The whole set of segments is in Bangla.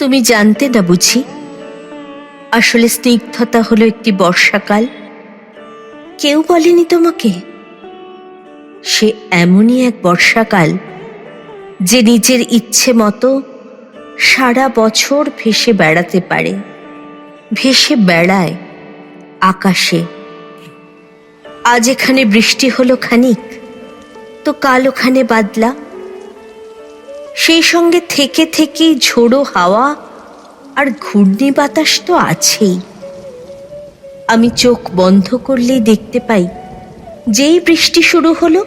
তুমি জানতে না বুঝি, আসলে স্নিগ্ধতা হলো একটি বর্ষাকাল? কেউ বলেনি তোমাকে? সে এমনই এক বর্ষাকাল যে নিজের ইচ্ছে মতো সারা বছর ভেসে বেড়াতে পারে, ভেসে বেড়ায় আকাশে। আজ এখানে বৃষ্টি হলো খানিক, তো কাল ওখানে বাদলা। সেই সঙ্গে থেকে থেকেই ঝোড়ো হাওয়া আর ঘূর্ণি বাতাস তো আছেই। আমি চোখ বন্ধ করলেই দেখতে পাই, যেই বৃষ্টি শুরু হলো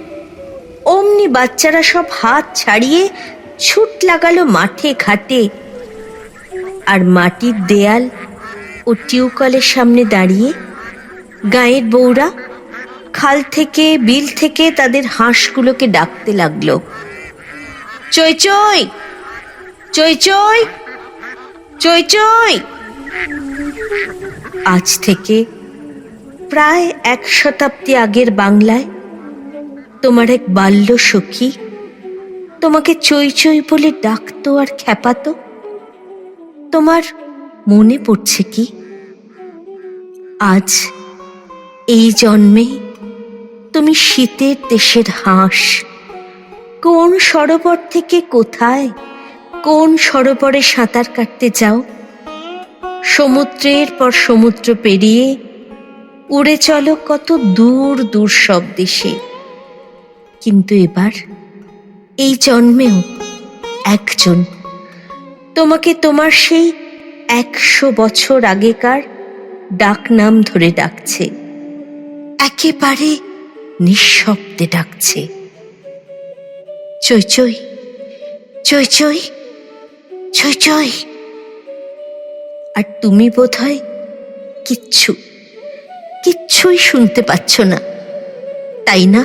অমনি বাচ্চারা সব হাত ছাড়িয়ে ছুট লাগালো মাঠে ঘাটে। আর মাটির দেয়াল ও টিউকলের সামনে দাঁড়িয়ে গাঁয়ের বউরা খাল থেকে বিল থেকে তাদের হাঁসগুলোকে ডাকতে লাগলো, চই চই, চই চই, চই চই। আজ থেকে প্রায় 1 শতাব্দী আগের বাংলায় তোমার এক বাল্য সখী তোমাকে চই চই বলে ডাকতো আর খ্যাপাতো। তোমার মনে পড়ছে কি? আজ এই জন্মে তুমি শীতের দেশের হাঁস। কোন সরোবর থেকে কোথায়, কোন সরোবরে সাঁতার কাটতে যাও। সমুদ্রের পর সমুদ্র পেরিয়ে উড়ে চলো কত দূর দূর সব দেশে। কিন্তু এবার এই জন্মেও একজন তোমাকে তোমার সেই 100 বছর আগেকার ডাক নাম ধরে ডাকছে, একেবারে নিঃশব্দে ডাকছে, চই চই, চই চই, চই চই। আর তুমি বোধহয় কিচ্ছুই শুনতে পাচ্ছ না, তাই না?